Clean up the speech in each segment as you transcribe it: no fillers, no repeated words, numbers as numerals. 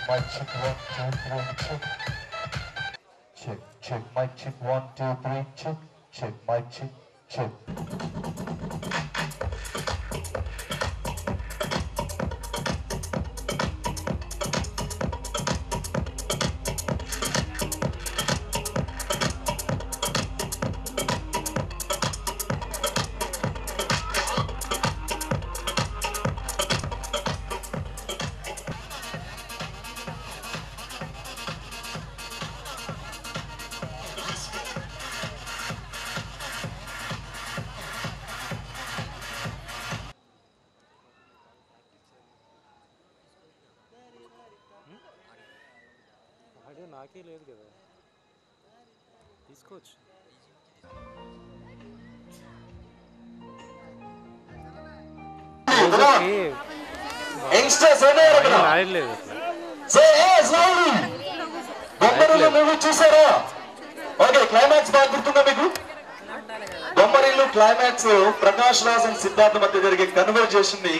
Mic check 1 2 3 check. Check mic check 1 2 3 check mic check. నాకే లేదు కదా, తీసుకోవచ్చు. చూసారా? ఓకే, క్లైమాక్స్ బాగా గుర్తుందా మీకు? బొమ్మరిల్లు క్లైమాక్స్ ప్రకాష్ రాజ్ అండ్ సిద్ధార్థ మధ్య జరిగే కన్వర్జేషన్ ని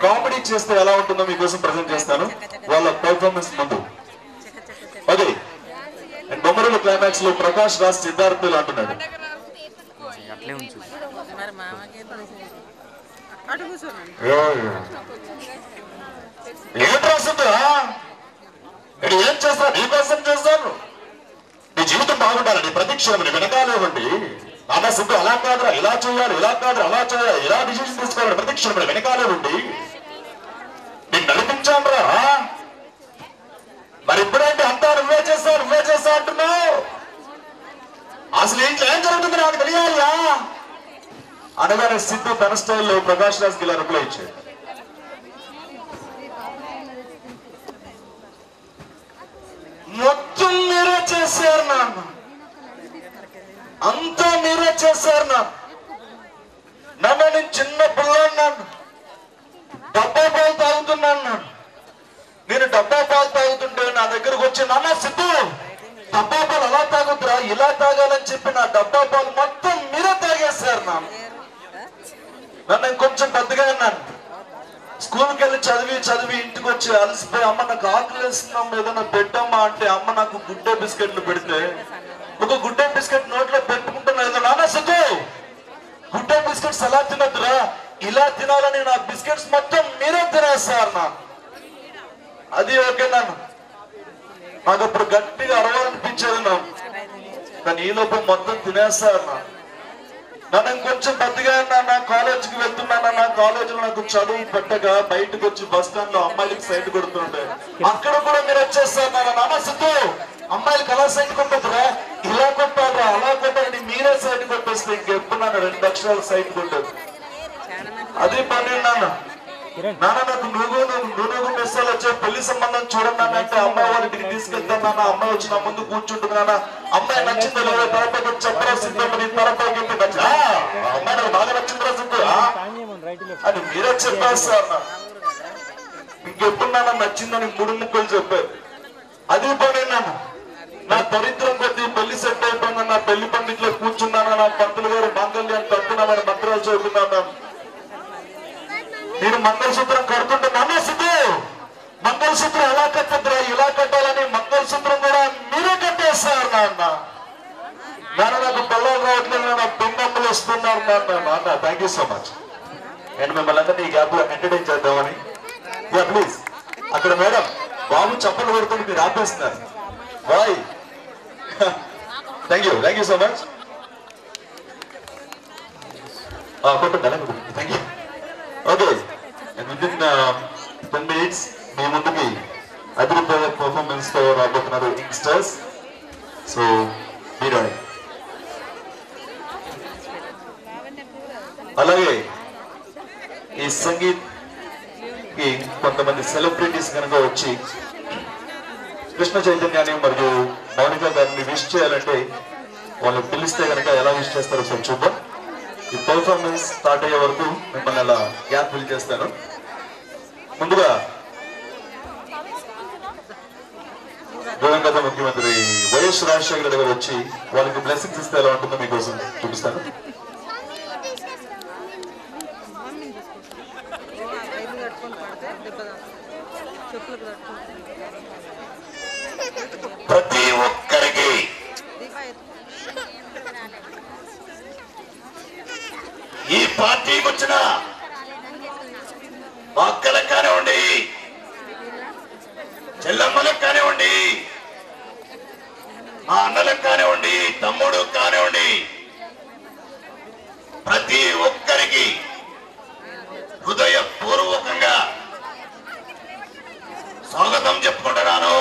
కామెడీ చేస్తే ఎలా ఉంటుందో మీకోసం ప్రజెంట్ చేస్తాను వాళ్ళ పర్ఫార్మెన్స్ ముందు. ఓకే, బొమ్మరిల్లు క్లైమాక్స్ లో ప్రకాష్ రాజ్ సిద్ధార్థులు అంటున్నాడు, ఏం రాస్తుందా, ఏం చేస్తాను నీకోసం చేస్తాను, నీ జీవితం బాగుండాలని ప్రతి క్షణం వెనకాలేవండి. నాన్న సిద్ధు అలా కాదురా ఇలా చేయాలి, ఇలా కాదురా అలా చేయాలి, ఇలా డిసిషన్ తీసుకోవాలి, ప్రతి క్షణం వెనకాలేవండి. నేను నడిపించాను రా, మరి ఇప్పుడేంటి అంతా నువ్వే చేస్తా అంటున్నావు, అసలు ఇంట్లో ఏం జరుగుతుంది నాకు తెలియాలియా అనగానే సిద్ధు తన స్టైల్లో ప్రకాష్ రాజ్ కి ఇలా రిప్లై ఇచ్చాడు, మొత్తం మీరే చేశారు నాన్న, అంతా మీరే చేశారు నాన్న, నేను చిన్న పిల్లన్నాను, డబ్బా పాలు తాగుతున్నాను, నేను డబ్బా పాలు తాగుతుంటే నా దగ్గరకు వచ్చి నాన్న సిద్ధు డబ్బా పాలు అలా తాగుతురా ఇలా తాగాలని చెప్పి నా డబ్బా పాలు మొత్తం మీరే తాగేశారు నన్ను ఇంకొంచెం పెద్దగా ఉన్నాను, స్కూల్కి వెళ్ళి చదివి ఇంటికి వచ్చి అలసిపోయి అమ్మ నాకు ఆకలి వేస్తున్నాం ఏదైనా పెట్టమ్మా అంటే అమ్మ నాకు గుడ్డే బిస్కెట్లు పెడితే ఒక గుడ్డే బిస్కెట్ నోట్లో పెట్టుకుంటున్నా, నాన్న సిద్ధు గుడ్డే బిస్కెట్స్ ఎలా తినద్దురా ఇలా తినాలని నా బిస్కెట్స్ మొత్తం మీరే తినేస్తారు నా, అది ఓకే నాన్న, నాకు అప్పుడు గట్టిగా అరవాలనిపించేది నా, కానీ ఈ లోపల మొత్తం తినేస్తారు నన్ను ఇంకొంచెం పెద్దగా నా కాలేజీకి వెళ్తున్నాను, నా కాలేజీలో నాకు చదువు పెట్టగా బయటకు వచ్చి బస్ స్టాండ్ లో అమ్మాయిలకి సైట్ కొడుతుండే అక్కడ కూడా మీరు వచ్చేస్తారు నాన్న సిద్ధు అమ్మాయిలకి అలా సైట్ కొట్టదురా ఇలా కొట్టారా అలా కొట్టారని మీరే సైట్ కొట్టేస్తే ఇంకెప్పుడు నన్ను 2 అక్షరాలు సైట్ కొట్టదు, అది పని నాన్న. నాన్న నాకు నువ్వు మెస్సాలు వచ్చే పెళ్లి సంబంధం చూడండి అంటే అమ్మాయి వాళ్ళ ఇంటికి తీసుకెళ్తాను నాన్న, అమ్మాయి వచ్చి నా ముందు కూర్చుంటుంది నాన్న, అమ్మాయి నచ్చిందో లేదో తలపై చెప్పరా సిద్ధం నీ తలపై అమ్మాయి నాకు బాగా నచ్చిందిరా సిద్ధు అని మీరే చెప్పేస్తారు, ఇంకెప్పుడు నాన్న నచ్చిందని 3 ముక్కలు చెప్పారు, అది పని నాన్న. నా దరిద్రం కొద్ది పెళ్లి సెట్ అయిపోయింది, నా పెళ్లి పండిట్లో కూర్చున్నాను, నా పంతులు గారు మాంగళ్యాన్ని తట్టున్నామని మంత్రాలు చదువుతున్నాను, నేను మంగళసూత్రం కడుతుంటే నాన్న సిద్ధు మంగళసూత్రం ఎలా కట్టద్దురా ఇలా కట్టాలని మంగళసూత్రం కూడా మీరే కట్టేస్తారు నాన్న, నాకు పిల్లలు రావట్లేదు నా పిండమ్మలు వస్తున్నారు నాన్న. Thank you so much. నేను మిమ్మల్ని అందరినీ ఈ గ్యాప్ లో ఎంటర్టైన్ చేద్దామని, ప్లీజ్ ఆపేస్తున్నారు. Bye. Thank you so much. కొట్టండి అలాగే కొట్టండి. Thank you. Okay, within 10 minutes మీ ముందుకి అదిరిపోయే పర్ఫార్మెన్స్ తో రాబోతున్నారు యంగ్స్టర్స్. సో మీరు అలాగే ఈ సంగీత్ కి కొంతమంది సెలబ్రిటీస్ కనుక వచ్చి కృష్ణ చైతన్యాన్ని మరియు మౌనిక గారిని విష్ చేయాలంటే వాళ్ళు పిలిస్తే కనుక ఎలా విష్ చేస్తారో ఒకసారి చూద్దాం. ఈ పర్ఫార్మెన్స్ స్టార్ట్ అయ్యే వరకు మిమ్మల్ని అలా గ్యాప్ ఫిల్ చేస్తాను. ముందుగా దివంగత ముఖ్యమంత్రి వైఎస్ రాజశేఖర రెడ్డి గారు వచ్చి వాళ్ళకి బ్లెస్సింగ్స్ ఇస్తే ఎలా ఉంటుందో మీకోసం చూపిస్తాను. ప్రతి ఒక్కరికి ఈ పార్టీకి వచ్చిన అక్కలకు కానివ్వండి, చెల్లమ్మలకు కానివ్వండి, మా అన్నలకు కానివ్వండి, తమ్ముడు కానివ్వండి, ప్రతి ఒక్కరికి హృదయపూర్వకంగా స్వాగతం చెప్పుకుంటున్నాను.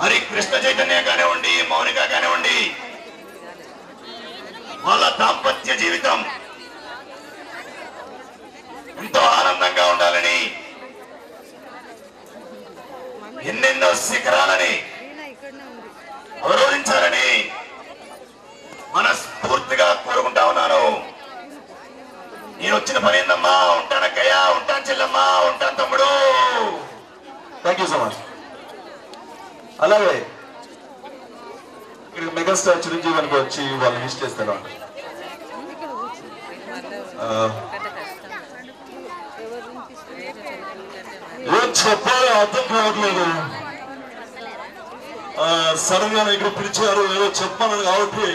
మరి కృష్ణ చైతన్య కానివ్వండి, మౌనిక కానివ్వండి, వాళ్ళ దాంపత్య జీవితం ఎంతో ఆనందంగా ఉండాలని, ఎన్నెన్నో శిఖరాలని అవరోధించాలని మనస్ఫూర్తిగా కోరుకుంటా ఉన్నాను. నేను వచ్చిన పని ఏందమ్మా, ఉంటానక్కయ్యా, ఉంటాను చెల్లమ్మా, ఉంటాను తమ్ముడు. Thank you so much. అలాగే ఇక్కడ మెగాస్టార్ చిరంజీవి అని వచ్చి వాళ్ళు విష్ చేస్తారు. ఏం చెప్పాలో అర్థం కావట్లేదు. సడన్ గా ఇక్కడ పిలిచారు, ఏదో చెప్పాను కాబట్టి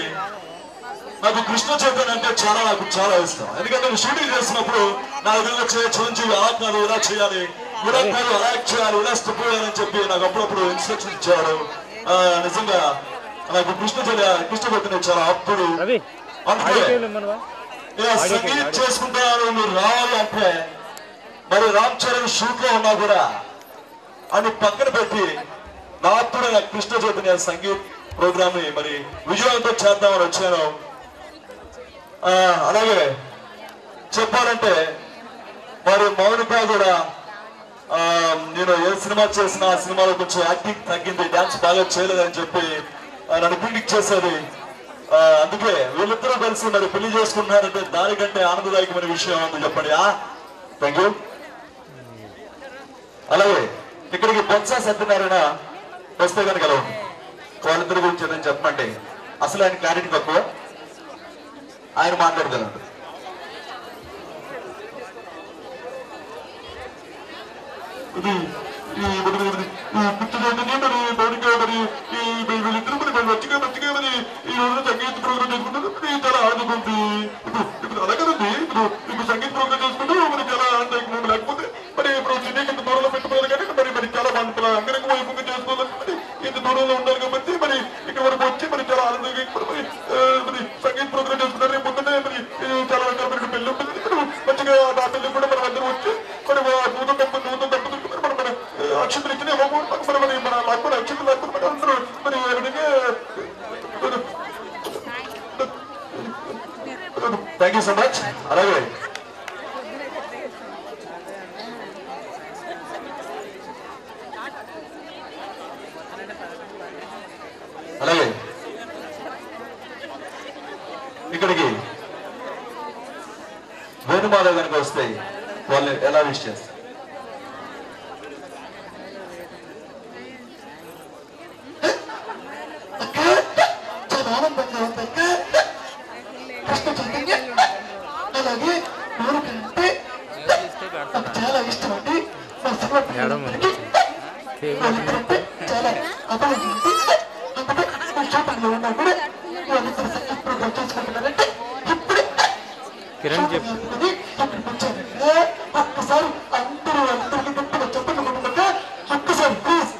నాకు కృష్ణ చైతన్య అంటే నాకు చాలా ఇష్టం. ఎందుకంటే నేను షూటింగ్ చేస్తున్నప్పుడు నా విధంగా చిరంజీవి అలా కాదు, ఇలా చేయాలి, ఇలా కాదు, అలా చేయాలి, ఇలా స్టెప్ వేయాలని చెప్పి నాకు అప్పుడప్పుడు ఇన్స్ట్రక్షన్ ఇచ్చాడు. నిజంగా నాకు కృష్ణ చైతన్య చాలా అప్పుడు సంగీత్ చేసుకుంటాను మీరు రావాలి అంటే, మరి రామ్ చరణ్ షూట్ లో ఉన్నా కూడా అని పక్కన పెట్టి నాకు కృష్ణ చైతన్య సంగీత్ ప్రోగ్రామ్ ని మరి విజయవంతం చేద్దామని వచ్చాను. అలాగే చెప్పాలంటే మరి మౌనిక కూడా నేను ఏ సినిమా చేసినా ఆ సినిమాలో కొంచెం యాక్టింగ్ తగ్గింది, డాన్స్ బాగా చేయలేదని చెప్పి నన్ను క్రిటిక్ చేసేది. అందుకే వీళ్ళిద్దరూ కలిసి మరి పెళ్లి చేసుకున్నారంటే దానికంటే ఆనందదాయకమైన విషయం ఉంది చెప్పండి. Thank you. అలాగే ఇక్కడికి బొత్స సత్యనారాయణ వస్తే కనుక ఎలా ఉంది, వాళ్ళిద్దరి గురించి ఏదైనా చెప్పమంటే అసలు ఆయన క్లారిటీ తక్కువ, ఆయన మాట్లాడగలరు. ఇది మంచిగా మరి ఈ రోజు సంగీత ప్రోగ్రామ్ చేసుకుంటారు, చాలా ఆనందం. ఇప్పుడు అలాగేనండి, ఇప్పుడు సంగీత ప్రోగ్రామ్ చేసుకుంటూ మరి చాలా ఆనందం. లేకపోతే మరి ఇప్పుడు సినీ ఇంత దూరంలో పెట్టుకోవాలి కానీ మరి చాలా అంగరంగ వైపుగా చేసుకోవాలి. మరి ఇంత దూరంలో ఉండాలి కాబట్టి మరి ఇక్కడ వరకు వచ్చి మరి చాలా ఆనందంగా మరి సంగీత ప్రోగ్రామ్ చేసుకుంటారు. రేపు పొద్దున్నే మరి చాలా రకాల పెళ్లి ఉంటుంది. మంచిగా ఆ పెళ్లి కూడా మనం అందరూ వచ్చి మరి నూతన దంపతులకు మరి మన అక్షంతలు ఇచ్చిన మరి మన లాక్కుని అక్షంతలు లాక్కుని మరి అందరూ మరి థ్యాంక్ యూ సో మచ్. అలాగే అలాగే ఇక్కడికి వేణుమాధవ్ కనుక వస్తే వాళ్ళు ఎలా విష్ చేస్తారు? చాలా ఆనందంగా ఉంది. కృష్ణ చైతన్య అలాగే మౌనిక అంటే నాకు చాలా ఇష్టం అండి. మా సినిమా వాళ్ళిద్దరంటే చాలా అభివృద్ధి ఉంది. అందుకే షూటింగ్ లో ఉన్నా కూడా వాళ్ళిద్దరు సంగీత ప్రోగ్రామ్ చేసుకుంటున్నారంటే ఇప్పుడే ఒక్కసారి అందరూ అందరికీ గట్టిగా చెప్పండి. ఒక్కసారి please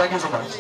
thank you so much.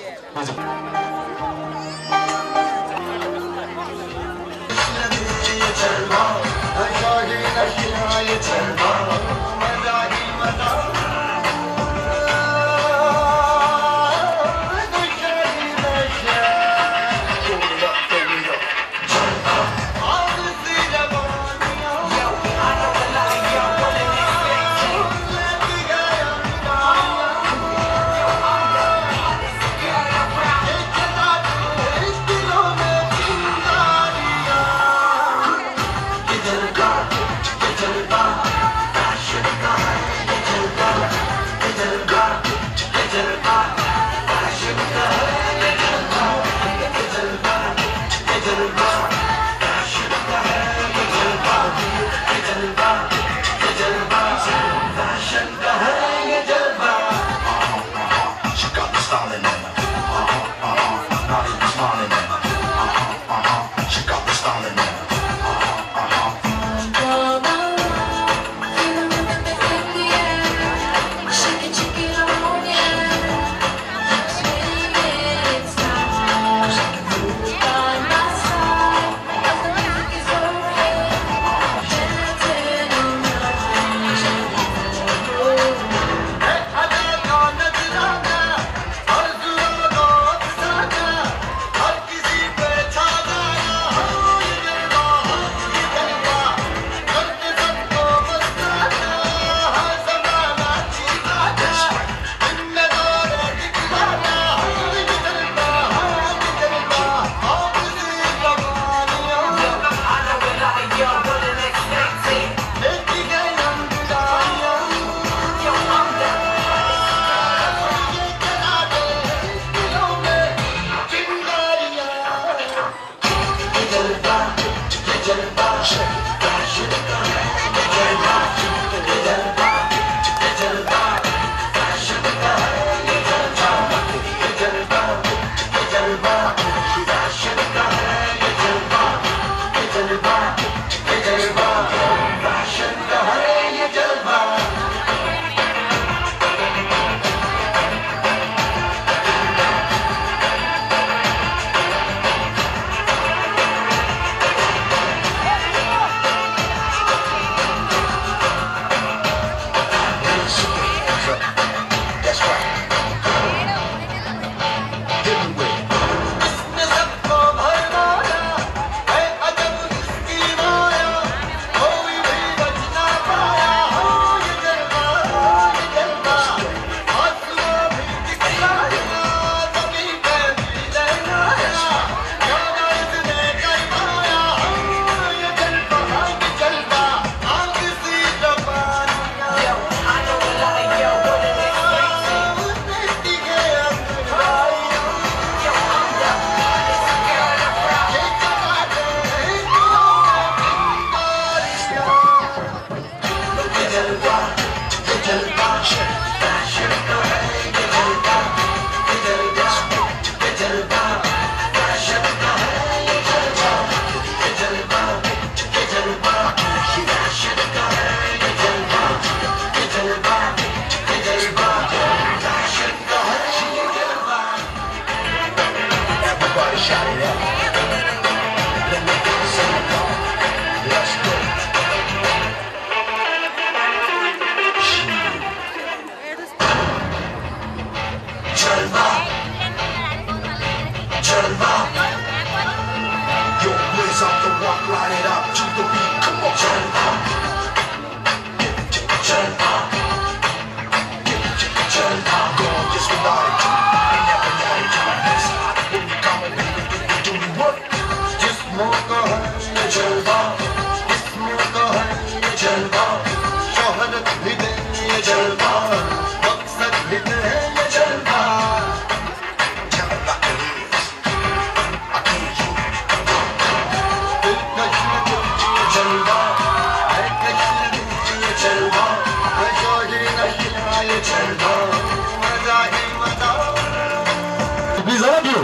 Please, all of you,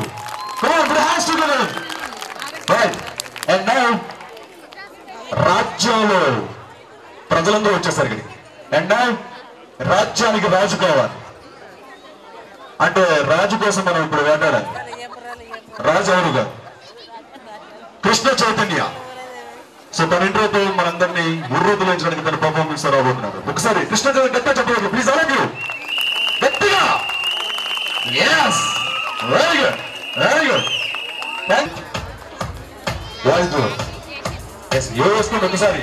come on, put your hands together. Right, and now, రాజ్యంలో ప్రజలందరూ వచ్చేసరికి అండ్ రాజ్యానికి రాజు కావాలి. అంటే రాజు కోసం మనం ఇప్పుడు వేటాడాలి. రాజు ఎవరుగా కృష్ణ చైతన్య. సో తన ఇంట్రోతో మనందరినీ ఉర్రూతులించడానికి తన పర్ఫార్మెన్స్ రాబోతున్నారు. ఒకసారి కృష్ణ చైతన్య గట్టిగా చెప్పవచ్చు ప్లీజ్. అలాగే గట్టిగా. yes very good very good voice yes ఏ వస్తుంది ఒకసారి.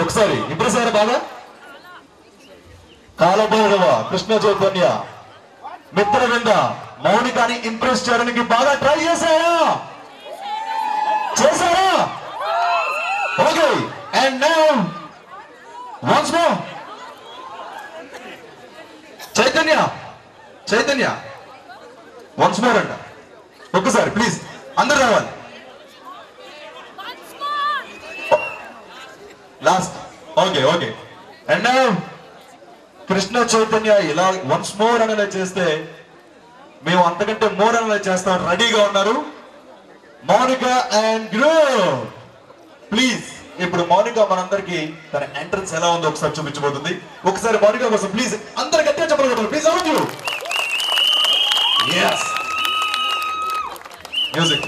ఒకసారి ఇంప్రెసారా బాగా. కాలభైరవ కృష్ణ చైతన్య మిత్రవింద మౌనికాని ఇంప్రెస్ చేయడానికి బాగా ట్రై చేశారా? Okay, and now once more Chaitanya once more అంట. ఒక్కసారి ప్లీజ్ అందరు రావాలి. Last. Okay and now Krishna Chaitanya ఇలా వన్స్ మోర్ అని చేస్తే మేము అంతకంటే మోర్ అని చేస్తాం. రెడీగా ఉన్నారు మౌనిక అండ్ గ్రో. ప్లీజ్ ఇప్పుడు మౌనిక మనందరికి తన ఎంట్రన్స్ ఎలా ఉందో ఒకసారి చూపించబోతుంది. ఒకసారి మౌనిక కోసం ప్లీజ్ అందరు గట్టిగా చెప్పగలరు. Please out you yes music.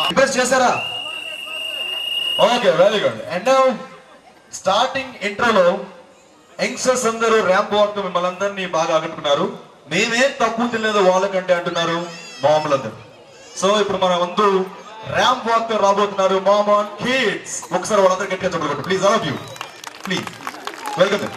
Request చేశారా? Okay, very good. And now starting ఇంట్రోలో యంగ్స్టర్స్ అందరూ ర్యాంప్ వాక్ మిమ్మల్ని అందరినీ బాగా ఆకట్టుకున్నారు. మేమేం తక్కువ తెలియదు వాళ్ళకంటే అంటున్నారు మామూలందరూ. సో ఇప్పుడు మన ముందు ర్యాంప్ వాక్ తో రాబోతున్నారు మామన్ కిడ్స్. ఒకసారి వాళ్ళందరూ గట్టిగా చెప్పండి please, all of you please welcome.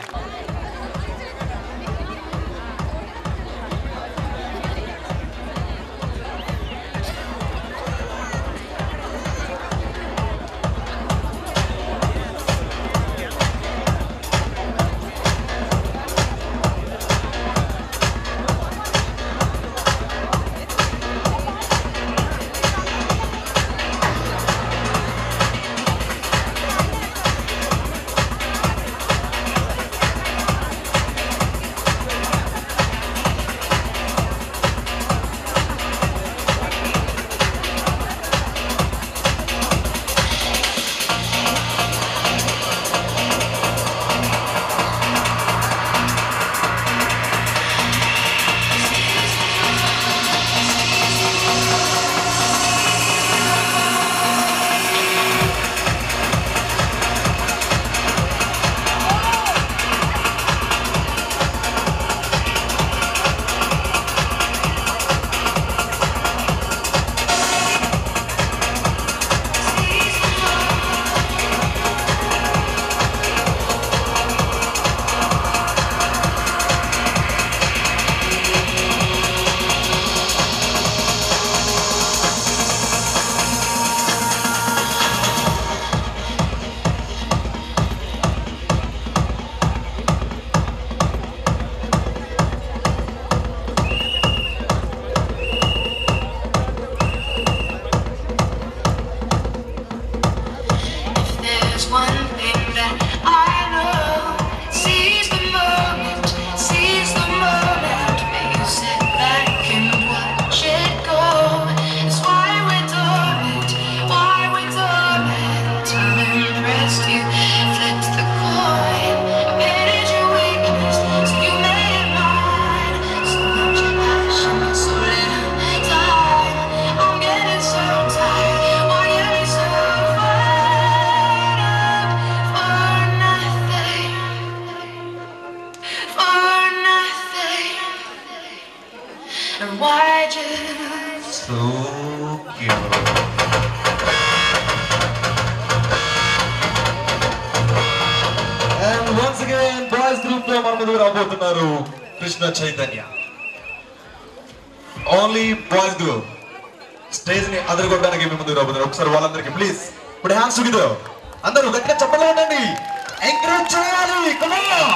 రాబోతున్నారు Krishna Chaitanya. Only boys group stage ని అదరగొట్టడానికి మీ ముందుకు రాబోతున్నారు. ఒకసారి వాళ్ళందరికీ ప్లీజ్ ఇప్పుడు హ్యాండ్స్ టుగెదర్ అందరూ గట్టిగా చెప్పలే ఉండండి, ఎంకరేజ్ చేయాలి. Come on.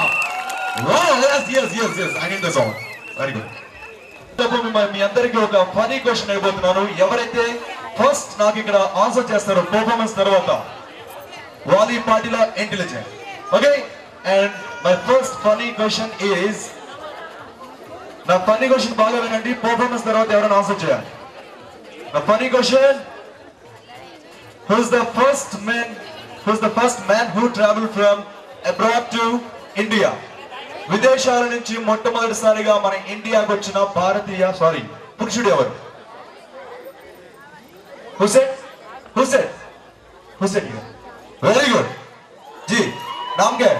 Wow, yes yes yes yes, I need the song. Very good. మీ అందరికీ ఒక ఫనీ క్వశ్చన్ అయిపోతున్నాను. ఎవరైతే ఫస్ట్ నాకు ఇక్కడ ఆన్సర్ చేస్తారో పర్ఫార్మెన్స్ తర్వాత వాలి పాటిల intelligent. Okay, and my first funny question is, నా ఫనీ క్వశ్చన్ బాగా వినండి, పర్ఫార్మెన్స్ తర్వాత ఎవరైనా ఆన్సర్ చేయాలి. నా funny question, who's the first man who traveled from abroad to India? విదేశాల నుంచి మొట్టమొదటిసారిగా మన ఇండియాకు వచ్చిన భారతీయ పురుషుడు ఎవరు? హుసేన్. Very good ji. నామ్ కే?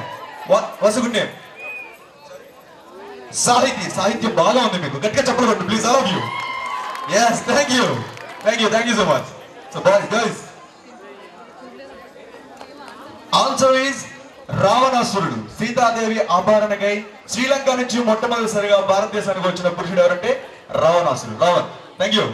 What's good name? సాహిత్యం బాగా ఉంది మీకు, గట్టిగా చెప్పండి please, all of you. yes, thank you so much. So guys, answer is రావణాసురుడు. సీతాదేవి అపహరణకై శ్రీలంక నుంచి మొట్టమొదటిసారిగా భారతదేశానికి వచ్చిన పురుషుడు ఎవరంటే రావణాసురుడు. Ravan. Thank you.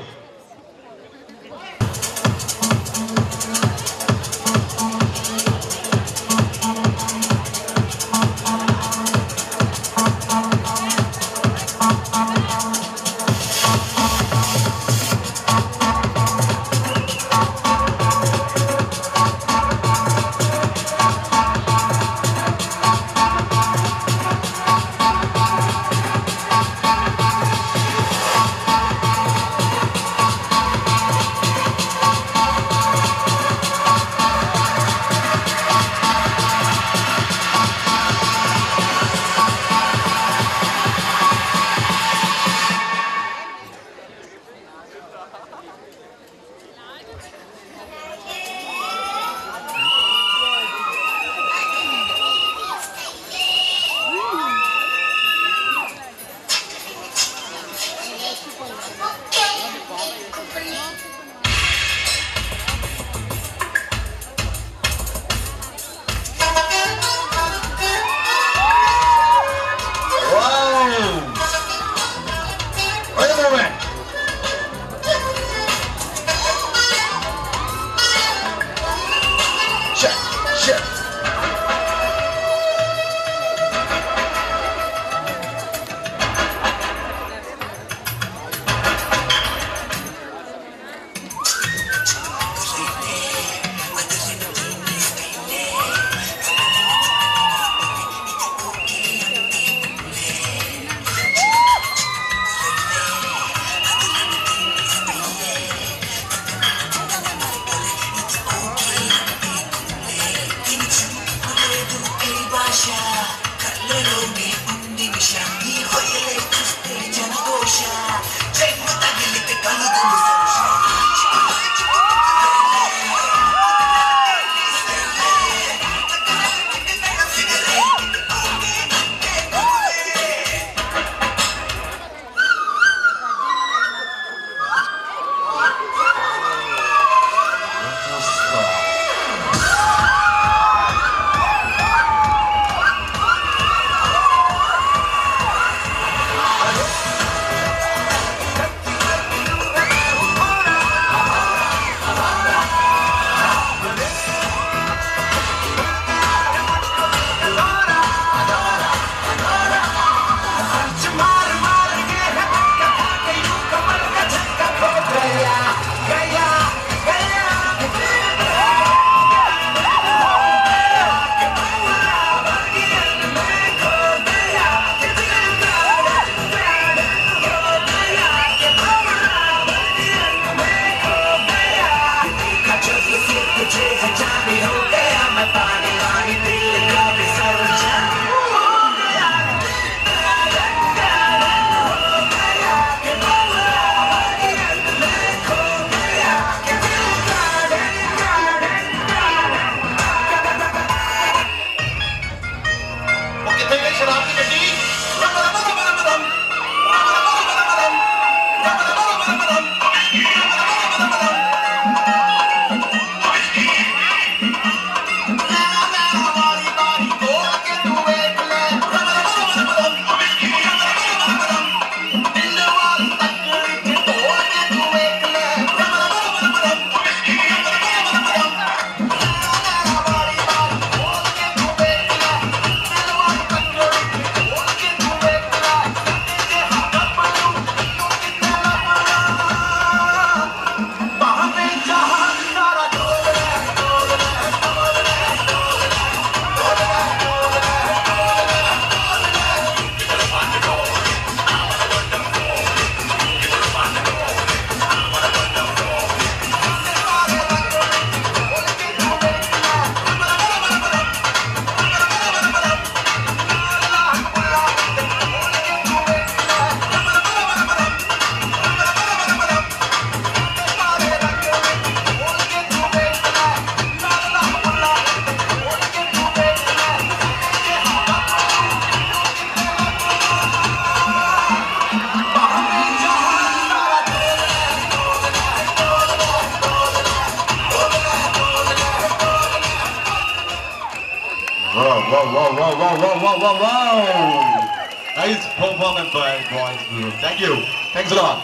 Nice performance by boys. Thank you. Thanks a lot.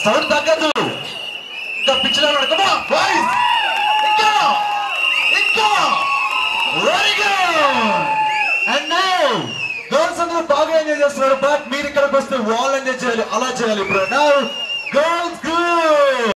Sound తగ్గదు. ఇంకా పిచ్చిలో నడకమా boys. ఇంకా. Very good. And now girls అందరూ బాగా ఎంజాయ్ చేస్తున్నారు. బట్ మీరు ఇక్కడికి వస్తే వాళ్ళు ఎంజాయ్ చేయాలి. అలా చేయాలి ఇప్పుడు. Now girls good.